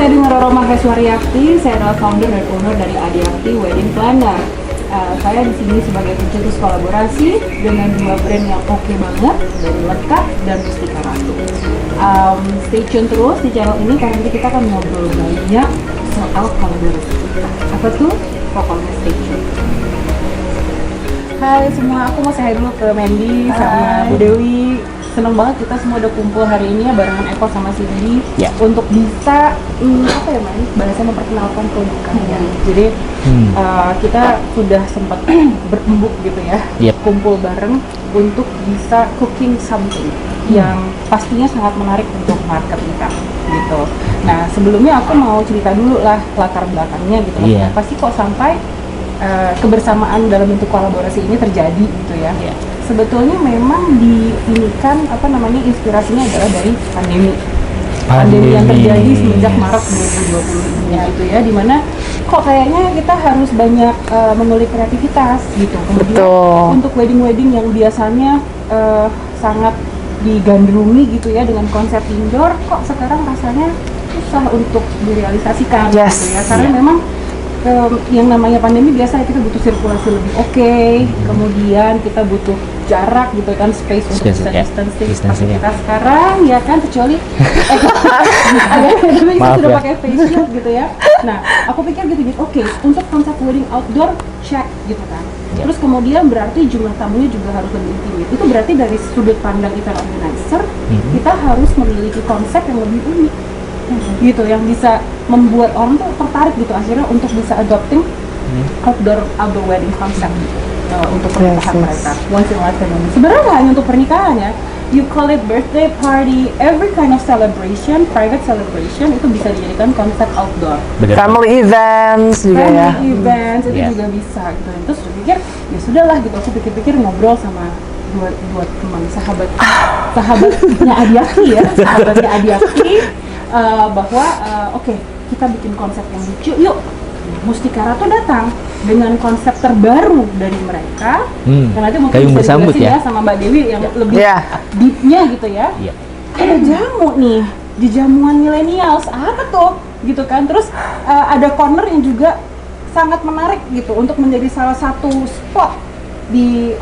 saya dengan Roro Maheswariakti, saya adalah founder dan owner dari Adiakti Wedding Planner. Saya di sini sebagai pencetus kolaborasi dengan dua brand yang oke banget, dari Lekat dan Mustika Ratu. Stay tune terus di channel ini karena nanti kita akan ngobrol banyak soal kolaborasi kita. Apa tuh? Pokoknya stay tune. Hai semua, aku mau say hi dulu ke Mandy sama Bu Dewi. Seneng banget kita semua udah kumpul hari ini ya barengan Eko sama Cindy untuk bisa apa ya Mandy, bahasanya memperkenalkan produk kalian. Jadi kita sudah sempat berembuk gitu ya, kumpul bareng untuk bisa cooking something yang pastinya sangat menarik untuk market kita gitu. Nah sebelumnya aku mau cerita dulu lah latar belakangnya gitu. Kenapa sih kok sampai kebersamaan dalam bentuk kolaborasi ini terjadi gitu ya. Sebetulnya memang diinikan inspirasinya adalah dari pandemi yang terjadi semenjak Maret 2020 ini gitu ya, dimana kok kayaknya kita harus banyak mengulik kreativitas gitu. Kemudian untuk wedding yang biasanya sangat digandrungi gitu ya dengan konsep indoor, kok sekarang rasanya susah untuk direalisasikan gitu ya, karena memang yang namanya pandemi biasa kita butuh sirkulasi lebih kemudian kita butuh jarak gitu kan, space untuk bisa distancing seperti kita sekarang ya kan, kecuali sudah pakai face shield gitu ya. Nah aku pikir gitu oke, untuk konsep wedding outdoor check gitu kan, terus kemudian berarti jumlah tamunya juga harus lebih intimate. Itu berarti dari sudut pandang event organizer kita harus memiliki konsep yang lebih unik gitu, yang bisa membuat orang tuh tertarik gitu akhirnya untuk bisa adopting outdoor wedding concept gitu, untuk pernikahan mereka. Once in a lifetime moment. Sebenarnya nggak hanya untuk pernikahan ya, you call it birthday party, every kind of celebration, private celebration itu bisa dijadikan konsep outdoor. Family events juga ya. Family events itu juga bisa gitu. Terus aku pikir ya sudahlah gitu, aku pikir-pikir ngobrol sama dua teman sahabatnya Adiakti ya, sahabatnya Adiakti. Bahwa oke, kita bikin konsep yang lucu yuk. Mustika Ratu datang dengan konsep terbaru dari mereka, karena itu mungkin bisa dijelasin ya sama Mbak Dewi yang lebih deepnya gitu ya. Ada jamu nih di jamuan millennials, apa tuh gitu kan. Terus ada corner yang juga sangat menarik gitu untuk menjadi salah satu spot di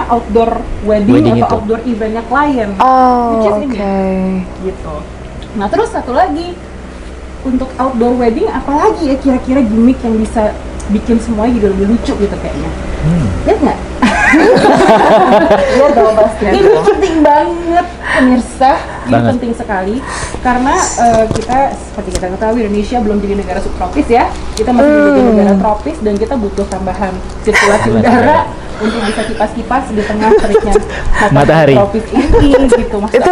outdoor wedding atau outdoor eventnya klien, which is ini gitu. Nah terus satu lagi untuk outdoor wedding, apalagi ya kira-kira gimmick yang bisa bikin semuanya jadi lebih lucu gitu kayaknya. Lihat nggak? Lihat dong pasti. Ini penting banget pemirsa, ini penting sekali karena kita seperti kita ketahui Indonesia belum jadi negara subtropis ya, kita masih menjadi negara tropis dan kita butuh tambahan sirkulasi udara untuk bisa kipas-kipas di tengah teriknya matahari tropis ini gitu. Itu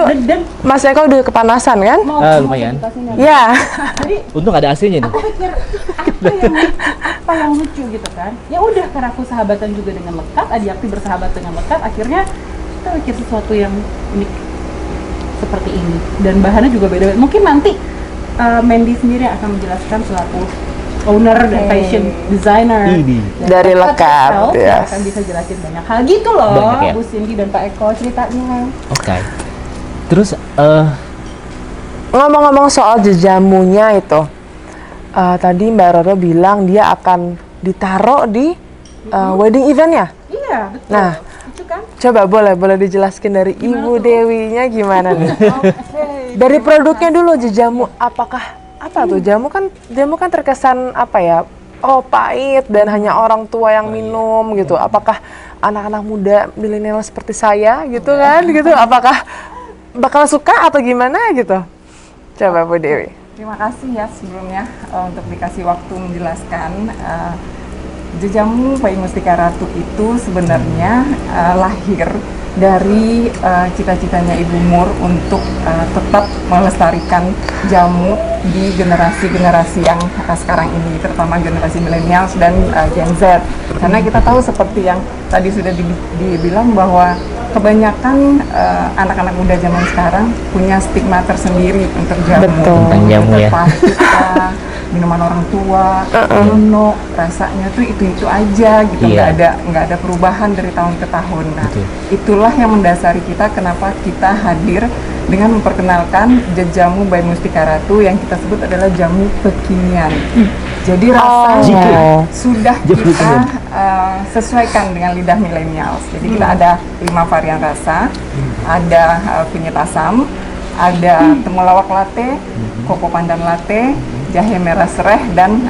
Mas Eko udah kepanasan kan? Lumayan. Ya. Jadi untung ada AC-nya nih. Aku pikir apa yang lucu gitu kan? Ya udah, karena aku sahabatan juga dengan Lekat, Adiakti bersahabat dengan Lekat, akhirnya kita bikin sesuatu yang unik seperti ini dan bahannya juga beda. Mungkin nanti Mandy sendiri akan menjelaskan selaku owner dan fashion designer dari Lekat, akan bisa jelasin banyak hal gitu loh, Bu Cindy dan Pak Eko ceritanya. Terus ngomong-ngomong soal jamunya itu, tadi Mbak Roro bilang dia akan ditaruh di wedding event ya? Iya betul. Nah, itu kan? Coba boleh dijelaskan dari Ibu Dewinya gimana nih? Dari produknya dulu, jamu apa tuh jamu kan terkesan apa ya, pahit dan hanya orang tua yang minum gitu. Apakah anak-anak muda milenial seperti saya gitu kan gitu, apakah bakal suka atau gimana gitu? Coba Bu Dewi. Terima kasih ya sebelumnya untuk dikasih waktu menjelaskan. Jamu Bayi Mustika Ratu itu sebenarnya lahir dari cita-citanya Ibu Mur untuk tetap melestarikan jamu di generasi-generasi yang sekarang ini, terutama generasi milenials dan Gen Z. Karena kita tahu seperti yang tadi sudah dibilang bahwa kebanyakan anak-anak muda zaman sekarang punya stigma tersendiri untuk jamu. Betul. Tentang jamu ya. minuman orang tua, rasanya tuh itu aja gitu, Iya. nggak ada perubahan dari tahun ke tahun. Nah, Betul. itulah yang mendasari kita kenapa kita hadir dengan memperkenalkan jamu by Mustika Ratu yang kita sebut adalah jamu kekinian. Jadi rasanya sudah Jamu kita kekinian. sesuaikan dengan lidah millennials. Jadi kita ada 5 varian rasa, ada kunyit asam, ada temulawak latte, koko pandan latte, jahe merah sereh, dan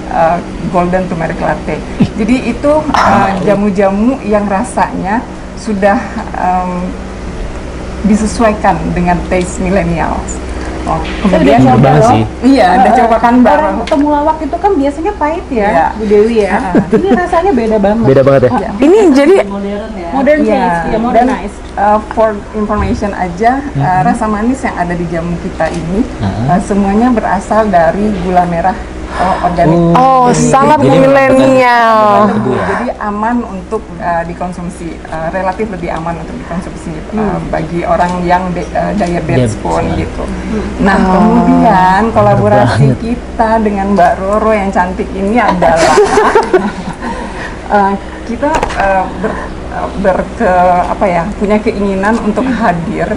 golden turmeric latte. Jadi itu jamu-jamu yang rasanya sudah disesuaikan dengan taste millennials. Oh, kemudian udah coba banget loh. sih. Iya, udah coba kan Orang Mbak. temulawak itu kan biasanya pahit ya, Iya. Bu Dewi ya. Ini rasanya beda banget. Beda banget ya. Ini jadi Modern Iya, taste, ya dan modernized. for information aja, rasa manis yang ada di jamu kita ini Ah. semuanya berasal dari gula merah organik. oh Jadi- sangat jadi milenial. tebu. Jadi aman untuk dikonsumsi, relatif lebih aman untuk dikonsumsi bagi orang yang diabetes pun gitu. Nah, kemudian kolaborasi kita dengan Mbak Roro yang cantik ini adalah kita punya keinginan untuk hadir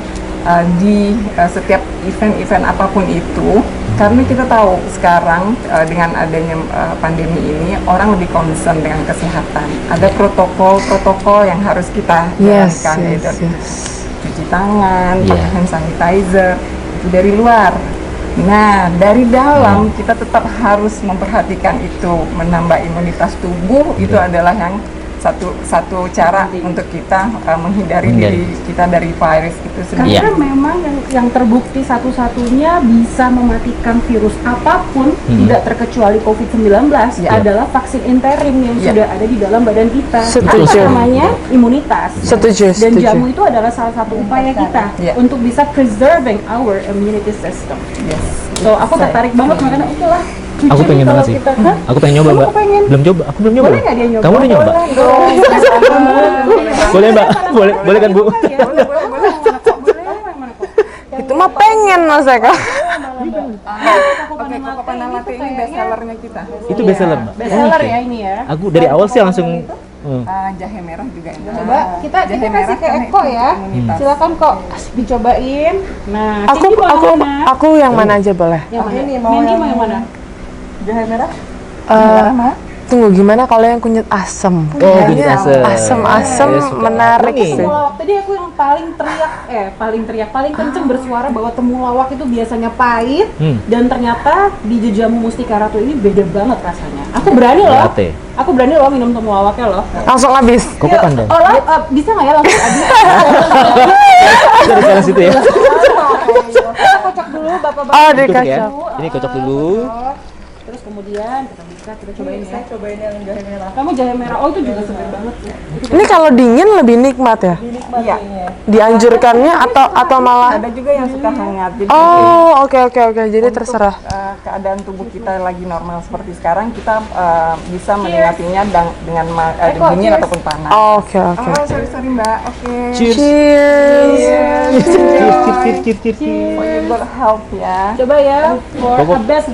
di setiap event-event apapun itu, karena kita tahu sekarang dengan adanya pandemi ini orang lebih concern dengan kesehatan. Ada protokol yang harus kita Yes, jalankan, yes, yaitu yes. cuci tangan, Iya. pakai hand sanitizer, itu dari luar. Nah, dari dalam kita tetap harus memperhatikan itu, menambah imunitas tubuh, itu adalah yang satu cara untuk kita menghindari diri kita dari virus itu sendiri. Karena memang yang terbukti satu-satunya bisa mematikan virus apapun, tidak terkecuali COVID-19, adalah vaksin interim yang sudah ada di dalam badan kita. Setuju. Itu namanya imunitas. Setuju, Dan setuju. jamu itu adalah salah satu upaya kita untuk bisa preserving our immunity system. Yes. So aku tertarik banget, makanya oke lah. Aku Cuci pengen kalau banget sih. kita, Hah? Aku pengen nyoba, Kamu Mbak. kepengen? Belum coba. Aku belum nyoba. Boleh nggak dia nyoba? Kamu udah nyoba? Boleh, Mbak. Boleh kan, Bu? Itu mah pengen Mas Eka. Oke, koko pandan latte ini best sellernya kita. Itu best seller, Mbak. Bestseller Oke. ya ini ya. Aku dari awal sih langsung Jahe merah juga enak. Coba kita Jahe kasih merah ke karena Eko itu ya. imunitas. Silakan kok dicobain. Nah, Aku Cindy mau yang mana? aku yang mana aja boleh? Yang mana? Ini mau Mandy yang- mau yang mana? Jahe merah? Tunggu, gimana kalau yang kunyit asem? kunyit asem. Asem-asem Saya suka. menarik Ini. sih. Temulawak tadi aku yang paling kenceng bersuara bahwa temulawak itu biasanya pahit dan ternyata di jamu Mustika Ratu ini beda banget rasanya. Aku berani loh. Latte. Aku berani loh minum temulawaknya loh. Langsung habis. Koko pandan. Oh, bisa nggak ya langsung habis? Dari salah situ ya. Kita kocok dulu bapak-bapak. Oh, Kocok ya. dikacau. Ini kocok dulu. Terus kemudian kita cobain ya. Saya cobain yang jahe merah. Kamu jahe merah, oh itu juga segar banget ya. Ini kalau dingin lebih nikmat ya? Iya. Dianjurkannya atau malah? Ada juga yang suka hangat. Jadi Oh, oke. Jadi untuk, terserah. keadaan tubuh kita lagi normal seperti sekarang, kita bisa menikmatinya dengan dingin cheers. ataupun panas. Oke. Oh, sorry Mbak. Oke. Cheers. Cheers. Cheers. For your good health ya. Coba ya, for Koko- a best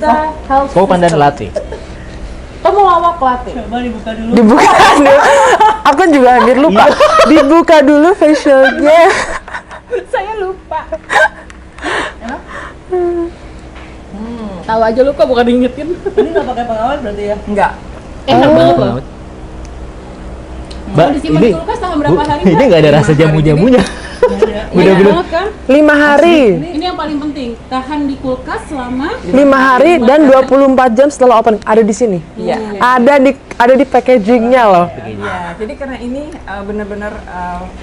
health Koko pandan system. latte. Temulawak latte. Dibuka dulu. Aku juga hampir lupa. Dibuka dulu facialnya. Saya lupa. Tahu aja lu kok bukan diingetin. Ini nggak pakai pengawet berarti ya? Enggak. Enak banget loh. Mbak, Kalau disimpan ini di kulkas tahan berapa hari, ini Mbak? nggak ada rasa jamu-jamunya. Enak Bener-bener. banget kan? 5 hari. Ini yang paling penting, tahan di kulkas selama 5 hari dan 24 jam setelah open. Ada di sini. Iya. Ada di packagingnya loh. Iya, jadi karena ini benar-benar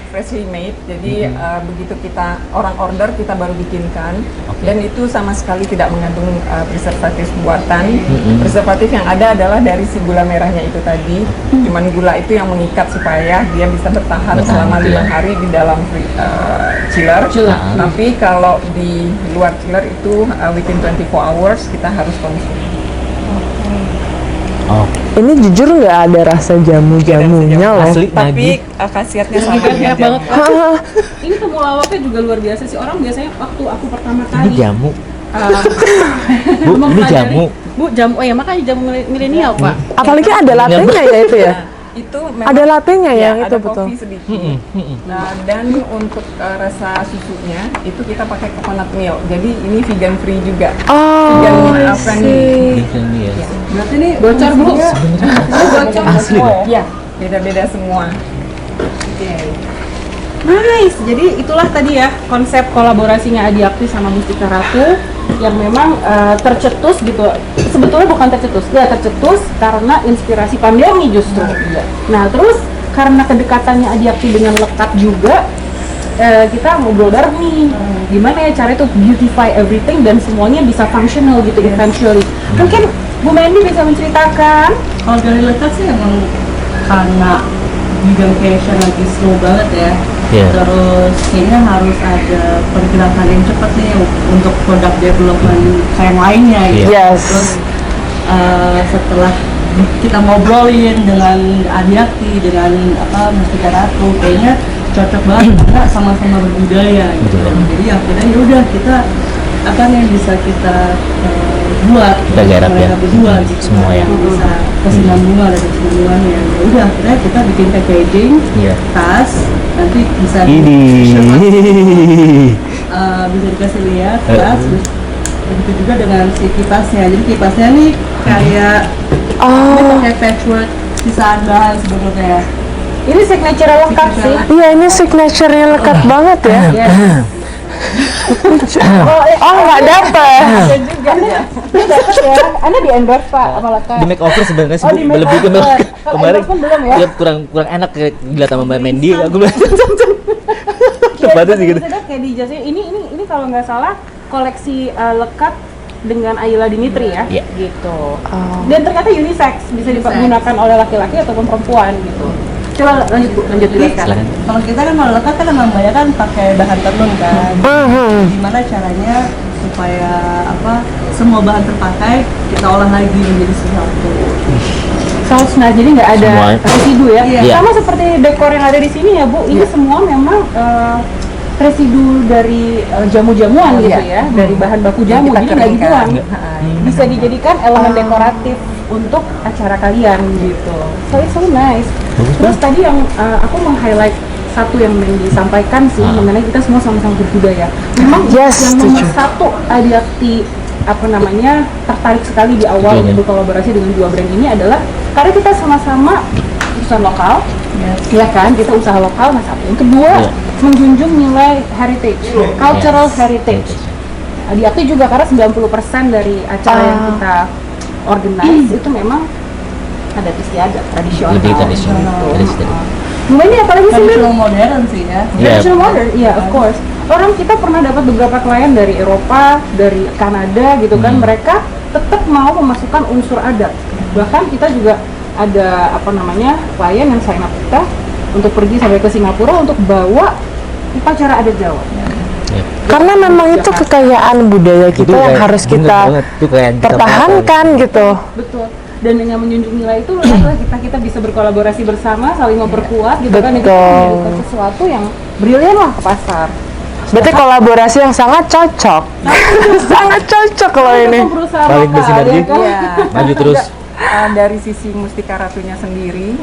freshly made, jadi begitu kita orang order kita baru bikinkan, dan itu sama sekali tidak mengandung preservatif buatan. Preservatif yang ada adalah dari si gula merahnya itu tadi, cuman gula itu yang mengikat supaya dia bisa bertahan selama 5 hari di dalam chiller. Tapi kalau di luar chiller itu within 24 hours kita harus konsumsi. Oh, Ini jujur nggak ada rasa jamu-jamunya loh. asli Tapi nagih. khasiatnya sama enak dengan banget jamu. kan? Ini temulawaknya juga luar biasa sih. Orang biasanya waktu aku pertama Ini kali jamu. uh, Bu, ini mempelajari- jamu. Bu, jamu, ya makanya jamu milenial, Pak. Apalagi ada latenya ya itu ya. Itu memang Ada latenya ya, ya, itu ada betul. kopi sedikit. Nah, dan untuk rasa susunya itu kita pakai coconut milk. Jadi ini vegan free juga. Oh, Vegan I friendly. see. Iya. Berarti ini Bocor, Bu. bocor Asli, semua. Pak? Ya, beda-beda semua. Nice. Jadi itulah tadi ya konsep kolaborasinya Adiakti sama Mustika Ratu yang memang tercetus gitu. Sebetulnya bukan tercetus, ya tercetus karena inspirasi pandemi justru. Nah, terus karena kedekatannya Adiakti dengan Lekat juga kita ngobrol bareng nih. Gimana ya cara itu beautify everything dan semuanya bisa functional gitu eventually. Mungkin Bu Mandy bisa menceritakan. Kalau dari Lekat sih emang karena bidang fashion lagi slow banget ya. Iya. Terus kayaknya harus ada pergerakan yang cepat nih untuk produk development yang lainnya gitu. Yes. Terus setelah kita ngobrolin dengan Adiakti, dengan Mustika Ratu, kayaknya cocok banget karena sama-sama berbudaya gitu. Betul. Jadi akhirnya ya udah kita akan yang bisa kita buat Kita garap ya. mereka berdua gitu. Semua ya. Bisa kesinambungan ada kesinambungannya. Ya udah akhirnya kita bikin packaging, Iya. tas, nanti bisa Ini. bisa dikasih lihat tas, terus begitu juga dengan si kipasnya. Jadi kipasnya nih kayak ini Oh, pakai patchwork sisaan bahan sebetulnya. Ini signature Lekat sih. iya ini signature-nya Lekat banget ya. Oh, nggak dapet. Ada juga ya. Dapat ya. Anda di endorse Pak sama Lekat. Di makeover sebenarnya sih, Oh, Bu. di makeover. Lebih ke Kalau kemarin endorsement belum ya? ya kurang enak kayak dilihat sama Mbak Mandy, aku bilang. Iya, Tepatnya sih gitu. maksudnya kayak dijelasin ini kalau nggak salah koleksi Lekat dengan Ayla Dimitri ya, Iya. gitu. Oh. Dan ternyata unisex bisa digunakan oleh laki-laki ataupun perempuan gitu. Coba lanjut Bu, lanjut jelaskan. Silakan. Kalau kita kan kalau Lekat kan emang banyak kan pakai bahan tenun kan. Gimana caranya supaya semua bahan terpakai kita olah lagi menjadi sesuatu. Nah, jadi nggak ada Semuanya. residu ya. Iya. Sama seperti dekor yang ada di sini ya Bu. Ini semua memang residu dari jamu-jamuan gitu ya, dari bahan baku jamu. Kita Jadi nggak keringkan. dibuang. Bisa dijadikan elemen dekoratif untuk acara kalian gitu. So it's so nice. Terus tadi yang aku meng-highlight satu yang disampaikan sih mengenai kita semua sama-sama berbudaya. Memang Yes, yang nomor setuju. satu Adiakti tertarik sekali di awal Betul, ya. berkolaborasi dengan dua brand ini adalah karena kita sama-sama usaha lokal, ya kan, kita usaha lokal. Nah, satu yang kedua Iya. menjunjung nilai heritage, cultural heritage. Adiakti juga karena 90% dari acara yang kita organize itu memang adat istiadat tradisional. Lebih tradisional. Gitu. Tradisional. Ini apalagi sih Min? Traditional modern sih ya. Iya. Traditional modern, iya of course. Orang kita pernah dapat beberapa klien dari Eropa, dari Kanada gitu kan, mereka tetap mau memasukkan unsur adat. Bahkan kita juga ada klien yang sign up kita untuk pergi sampai ke Singapura untuk bawa upacara adat Jawa. Iya. Karena memang itu kekayaan budaya kita yang kayak- harus bener kita banget. Itu kayak yang kita pertahankan gitu. Betul. Dan dengan menjunjung nilai itu adalah kita bisa berkolaborasi bersama, saling memperkuat gitu kan, itu Betul. menjadikan sesuatu yang brilian lah ke pasar. Berarti kolaborasi yang sangat cocok. Sangat cocok kalau ini. Kita berusaha Balik lokal, bersinergi. ya kan? Iya. Maju terus. Dari sisi Mustika Ratunya sendiri,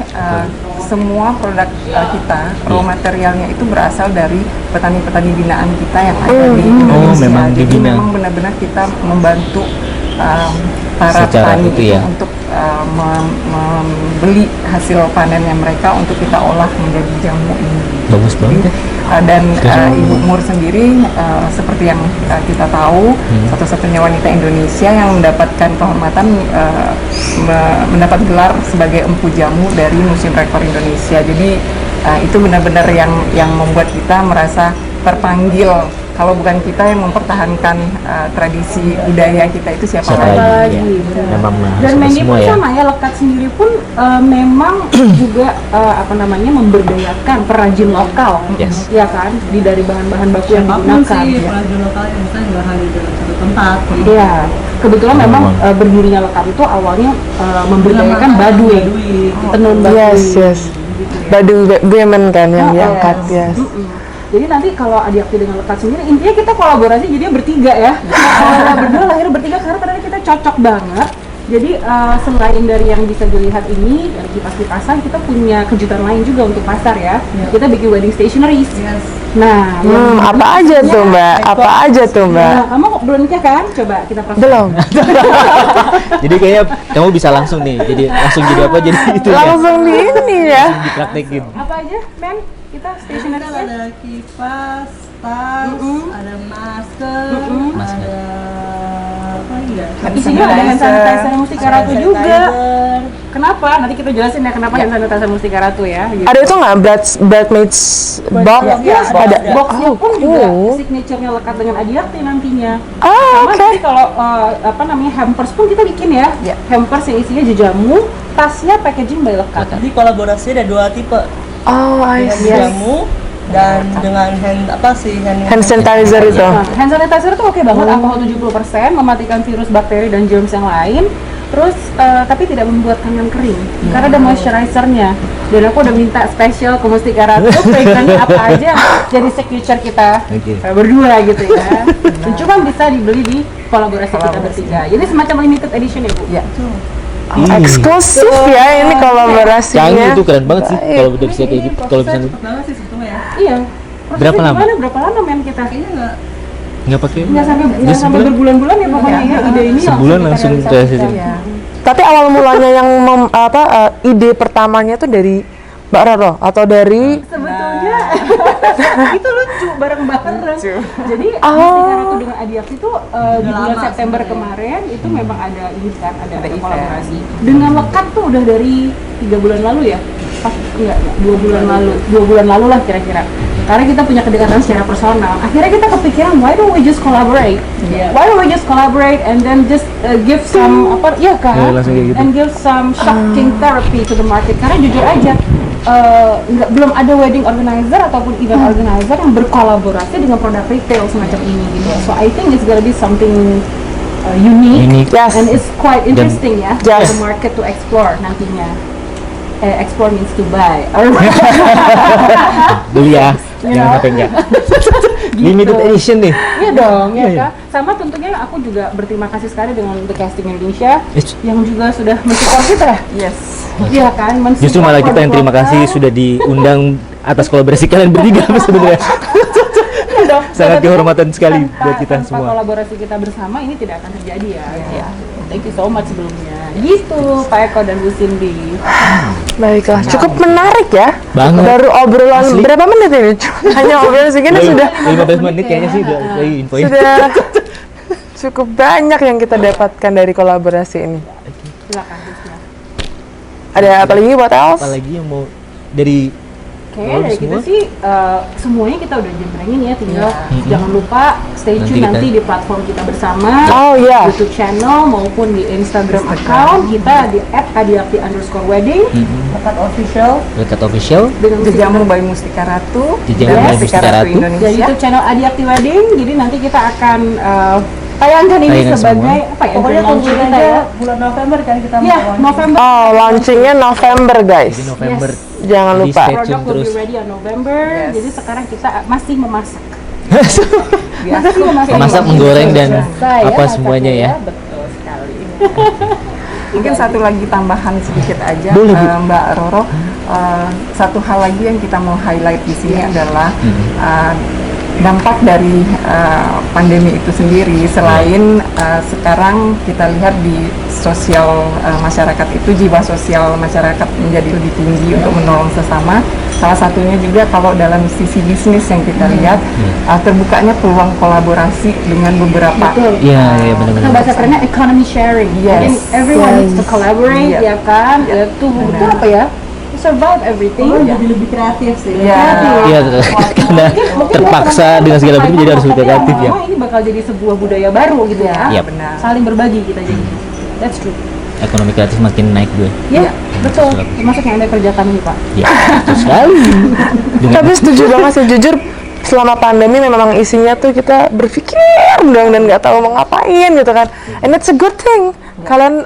semua produk kita, raw materialnya itu berasal dari petani-petani binaan kita yang ada di Indonesia. memang Jadi dibina. memang benar-benar kita membantu para Secara petani itu itu ya. untuk membeli hasil panennya mereka untuk kita olah menjadi jamu ini. Bagus banget ya. Dan Ibu Mur sendiri seperti yang kita tahu satu-satunya wanita Indonesia yang mendapatkan kehormatan mendapat gelar sebagai empu jamu dari Museum Rekor Indonesia. Jadi itu benar-benar yang membuat kita merasa terpanggil. Kalau bukan kita yang mempertahankan tradisi budaya kita itu siapa Siapa lagi? lagi? lagi, Ya. benar. Memang Dan sama Mandy semua pun ya. sama ya, Lekat sendiri pun memang juga memberdayakan perajin lokal, Yes. ya kan, dari bahan-bahan baku yang Siapapun digunakan. sih perajin lokal yang misalnya nggak hanya dalam satu tempat. Iya, kebetulan memang berdirinya Lekat itu awalnya memberdayakan Baduy, tenun Baduy. Yes. Baduy women kan yang diangkat, yes. Jadi nanti kalau Adiakti dengan Lekat sendiri, intinya kita kolaborasi jadinya bertiga ya. Berdua lahir bertiga karena ternyata kita cocok banget. Jadi selain dari yang bisa dilihat ini dari kipas-kipasan, kita punya kejutan lain juga untuk pasar ya. Kita bikin wedding stationeries. Nah, Apa aja tuh Mbak? Apa aja tuh Mbak? Nah, kamu kok belum nikah kan? Coba kita praktek. Belum. Jadi kayaknya kamu bisa langsung nih, jadi langsung jadi apa jadi itu ya. Langsung di ini ya. Dipraktekin. Apa aja, Men? Kita stationery Kita ada kipas, tas, ada masker, Masker. ada apa lagi ya? Isinya ada hand sanitizer Mustika Ratu juga. Sanitizer. Kenapa? Nanti kita jelasin ya kenapa hand sanitizer Mustika Ratu ya. Gitu. Ada itu nggak bridesmaids box? Ya, Ada. boxnya pun juga Oh. signature-nya lekat dengan Adiakti nantinya. Ah, Sama oke. nanti kalau hampers pun kita bikin ya. Hampers yang isinya jamu, tasnya packaging by lekat. Jadi kolaborasi ada 2 tipe, Oh, I dengan see. jamu dan dengan hand Hand sanitizer itu. Nah, hand sanitizer itu oke banget, alkohol 70%, mematikan virus, bakteri, dan germs yang lain. Terus, tapi tidak membuat tangan kering, karena ada moisturizer-nya. Dan aku udah minta spesial ke Mustika Ratu, fragrance apa aja yang jadi signature kita Oke. berdua gitu ya. Dan cuma bisa dibeli di kolaborasi kita bertiga. Jadi semacam limited edition ya Bu? Ya. Oh, eksklusif ya ini kolaborasinya. Canggih itu keren banget sih Baik. kalau udah bisa kayak gitu, kalau bisa gitu. banget sih sebetulnya ya. Iya. Berapa lama? Gimana? Berapa lama men kita? Kayaknya Nggak pakai. Nggak sampai sebulan? berbulan-bulan ya pokoknya ya. Ide ini Sebulan kita langsung realisasikan. realisasi. Tapi awal mulanya yang ide pertamanya tuh dari Mbak Roro atau dari Sebetulnya itu lucu bareng-bareng. Jadi Oh. Mustika Ratu dengan Adiakti itu di bulan lama September sebenarnya. kemarin itu memang ada ini kan ada event. kolaborasi. Dengan lekat tuh udah dari 3 bulan lalu ya. Pas enggak 2 bulan lalu. 2 bulan lalu lah kira-kira. Karena kita punya kedekatan secara personal. Akhirnya kita kepikiran why don't we just collaborate? Why don't we just collaborate and then just give some apa ya kan? Ya, langsung kayak gitu. And give some shocking therapy to the market. Karena jujur aja belum ada wedding organizer ataupun event organizer yang berkolaborasi dengan produk retail semacam ini gitu. So I think it's gonna be something unique, Unique. Yes. and it's quite interesting ya Yes. for the market to explore nantinya. Explore means to buy. Beli ya, You jangan know? sampai enggak. Limited edition nih. Iya dong, ya Iya, kan? Sama tentunya aku juga berterima kasih sekali dengan The Casting Indonesia Yes. yang juga sudah mensupport kita. Yes. Iya kan? mensupport Justru malah kita yang terima produk kasih lokal. sudah diundang atas kolaborasi kalian bertiga sebenarnya. Iya dong. Sangat Tapi kehormatan sekali tanpa- buat kita tanpa semua. kolaborasi kita bersama ini tidak akan terjadi ya. Ya. Thank you so much sebelumnya. Gitu Pak Eko dan Bu Cindy. Baiklah, cukup menarik ya. Banget. Baru obrolan Asli. berapa menit ini? Hanya obrolan segini sudah 15 menit kayaknya sih udah infoin. sudah cukup banyak yang kita dapatkan dari kolaborasi ini. Silakan Rizna. Ada apa lagi buat Els? Apalagi yang mau dari Kayaknya dari kita semua? sih semuanya kita udah jembrengin ya, tinggal Mm-mm. jangan lupa stay Nanti tune kita- nanti di platform kita bersama, Oh iya. YouTube channel maupun di Instagram account kita di @adiakti_wedding Lekat official. Dekat official dengan Jejamu by Mustika Ratu Jejamu dan by Mustika Mustika Ratu Ratu. dan Indonesia. YouTube channel Adiakti Wedding. Jadi nanti kita akan tayangkan ini Tayangan sebagai apa ya? Pokoknya grand launching tungguin kita aja ya. bulan November kan kita Iya, mau November. Oh, launchingnya November guys. di November. Jangan Jadi lupa. stay Product tune will terus. be ready on November. Jadi sekarang kita masih memasak. Biasa. Masih memasak. Memasak, menggoreng, dan Selesai apa masaknya semuanya ya. Betul sekali. Mungkin satu lagi tambahan sedikit aja, Boleh, Bu. Mbak Roro. Satu hal lagi yang kita mau highlight di sini adalah dampak dari pandemi itu sendiri. Selain sekarang kita lihat di sosial masyarakat itu, jiwa sosial masyarakat menjadi lebih tinggi untuk menolong sesama. Salah satunya juga kalau dalam sisi bisnis yang kita lihat, terbukanya peluang kolaborasi dengan beberapa Betul. Iya, iya Kita benar-benar. bahasa kerennya economy sharing. Yes. Jadi everyone needs to collaborate, Iya. ya kan? Itu Benar. apa ya? To survive everything. jadi lebih kreatif sih. Iya. Iya, karena Mungkin terpaksa buat dengan segala macam jadi harus tapi kreatif ya. lama-lama ini bakal jadi sebuah budaya baru gitu ya. Iya. Benar. Saling berbagi kita jadi. That's true. Ekonomi kreatif makin naik gue. Iya, betul. Termasuk yang Anda kerjakan ini, Pak. Ya, betul sekali. Dengan Tapi setuju banget sih, jujur selama pandemi memang isinya tuh kita berpikir dong dan nggak tahu mau ngapain gitu kan. And it's a good thing. Kalian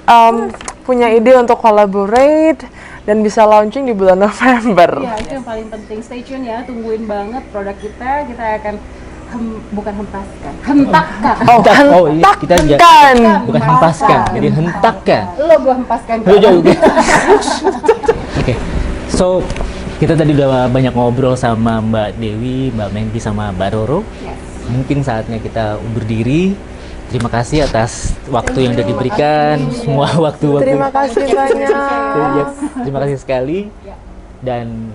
punya ide untuk collaborate dan bisa launching di bulan November. Iya, itu yang paling penting. Stay tune ya, tungguin banget produk kita. Kita akan bukan hempaskan, hentakkan. Oh, Oh, iya, kita hentakkan. bukan hempaskan, jadi hentakkan. Lo gua hempaskan. Jauh. Oke, so kita tadi udah banyak ngobrol sama Mbak Dewi, Mbak Mendi, sama Mbak Roro. Yes. Mungkin saatnya kita undur diri. Terima kasih atas waktu yang sudah diberikan, semua waktu-waktu. Terima kasih banyak. Ya, terima kasih sekali. Dan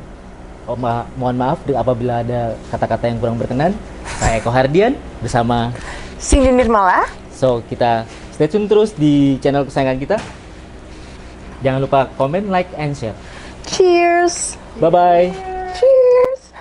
mohon maaf apabila ada kata-kata yang kurang berkenan. Saya Eko Hardian bersama Cindy Nirmala. So, kita stay tune terus di channel kesayangan kita. Jangan lupa komen, like, and share. Cheers. Bye-bye. Cheers.